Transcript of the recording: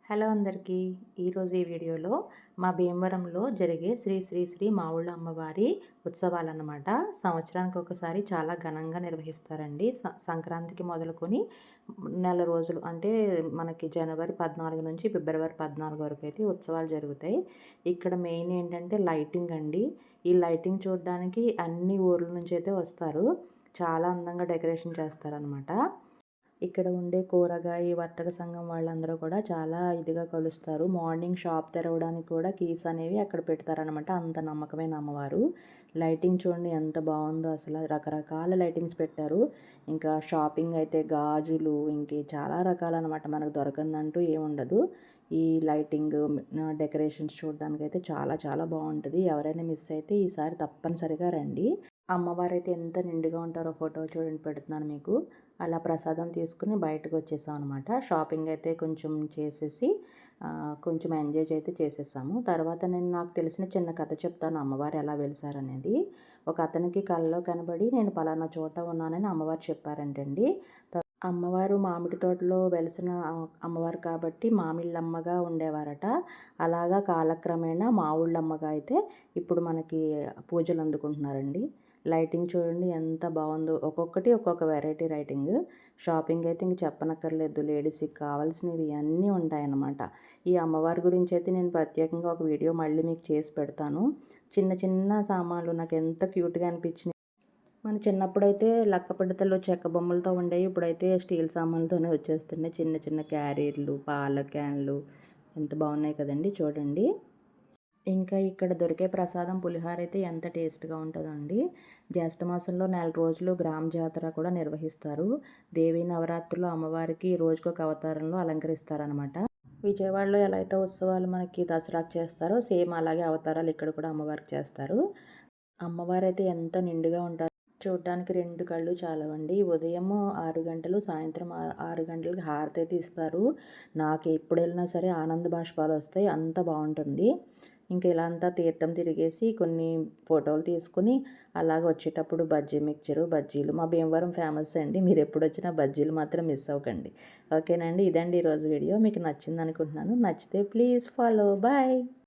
Hello అందరికీ. ఈరోజు ఈ వీడియోలో మా భీమవరంలో జరిగే శ్రీ శ్రీ శ్రీ మావుళ్ళ అమ్మవారి ఉత్సవాలన్నమాట. సంవత్సరానికి ఒకసారి చాలా ఘనంగా నిర్వహిస్తారండి. సంక్రాంతికి మొదలుకొని నెల రోజులు అంటే మనకి జనవరి 14 నుంచి ఫిబ్రవరి 14 వరకు అయితే ఉత్సవాలు జరుగుతాయి. ఇక్కడ మెయిన్ ఏంటంటే లైటింగ్ అండి. ఈ లైటింగ్ చూడడానికి అన్ని ఊర్ల నుంచి అయితే వస్తారు. చాలా అందంగా డెకరేషన్ చేస్తారనమాట. ఇక్కడ ఉండే కూరగాయ వర్తక సంఘం వాళ్ళందరూ కూడా చాలా ఇదిగా కలుస్తారు. మార్నింగ్ షాప్ తెరవడానికి కూడా కీస్ అనేవి అక్కడ పెడతారనమాట. అంత నమ్మకమైన అమ్మవారు. లైటింగ్ చూడండి ఎంత బాగుందో అసలు. రకరకాల లైటింగ్స్ పెట్టారు. ఇంకా షాపింగ్ అయితే గాజులు చాలా రకాలన్నమాట. మనకు దొరకందంటూ ఏముండదు. ఈ లైటింగ్ డెకరేషన్స్ చూడడానికి అయితే చాలా చాలా బాగుంటుంది. ఎవరైనా మిస్ అయితే ఈసారి తప్పనిసరిగా రండి. అమ్మవారైతే ఎంత నిండుగా ఉంటారో ఫోటో చూడండి, పెడుతున్నాను మీకు. అలా ప్రసాదం తీసుకుని బయటకు వచ్చేసాం అనమాట. షాపింగ్ అయితే కొంచెం చేసేసి కొంచెం ఎంజాయ్ అయితే చేసేసాము. తర్వాత నాకు తెలిసిన చిన్న కథ చెప్తాను, అమ్మవారు ఎలా వెలిసారనేది. ఒక అతనికి కలలో కనబడి నేను పలానా చోట ఉన్నానని అమ్మవారు చెప్పారంటండి. అమ్మవారు మామిడి తోటలో వెలిసిన అమ్మవారు కాబట్టి మామిళ్ళమ్మగా ఉండేవారట. అలాగా కాలక్రమేణా మావుళ్ళమ్మగా అయితే ఇప్పుడు మనకి పూజలు అందుకుంటున్నారండి. లైటింగ్ చూడండి ఎంత బాగుందో. ఒక్కొక్కటి ఒక్కొక్క వెరైటీ లైటింగ్. షాపింగ్ అయితే ఇంక చెప్పనక్కర్లేదు. లేడీస్కి కావాల్సినవి అన్నీ ఉంటాయన్నమాట. ఈ అమ్మవారి గురించి అయితే నేను ప్రత్యేకంగా ఒక వీడియో మళ్ళీ మీకు చేసి పెడతాను. చిన్న చిన్న సామాన్లు నాకు ఎంత క్యూట్గా అనిపించినాయి. మన చిన్నప్పుడైతే లక్క పిడతలు చెక్క బొమ్మలతో ఉండేవి. ఇప్పుడైతే స్టీల్ సామాన్లతోనే వచ్చేస్తున్నాయి. చిన్న చిన్న క్యారీర్లు, పాల క్యాన్లు ఎంత బాగున్నాయి కదండి చూడండి. ఇంకా ఇక్కడ దొరికే ప్రసాదం పులిహోర అయితే ఎంత టేస్ట్గా ఉంటుందండి. జ్యేష్ఠ మాసంలో నెల రోజులు గ్రామ జాతర కూడా నిర్వహిస్తారు. దేవీ నవరాత్రులు అమ్మవారికి రోజుకొక అవతారంలో అలంకరిస్తారనమాట. విజయవాడలో ఎలా అయితే ఉత్సవాలు మనకి దసరాకు చేస్తారో సేమ్ అలాగే అవతారాలు ఇక్కడ కూడా అమ్మవారికి చేస్తారు. అమ్మవారు అయితే ఎంత నిండుగా ఉంటారు. చూడటానికి 2 కళ్ళు చాలవండి. ఉదయం 6 గంటలు, సాయంత్రం 6 గంటలకి హారతి అయితే ఇస్తారు. నాకు ఎప్పుడు వెళ్ళినా సరే ఆనంద బాష్పాలు వస్తాయి. అంత బాగుంటుంది. ఇంకా ఇలా అంతా తీర్థం తిరిగేసి కొన్ని ఫోటోలు తీసుకుని అలాగ వచ్చేటప్పుడు బజ్జీ మిక్చరు, బజ్జీలు మా భీమవరం ఫేమస్ అండి. మీరు ఎప్పుడు వచ్చినా బజ్జీలు మాత్రం మిస్ అవ్వకండి. ఓకేనండి, ఇదండి ఈరోజు వీడియో. మీకు నచ్చింది అనుకుంటున్నాను. నచ్చితే ప్లీజ్ ఫాలో. బాయ్.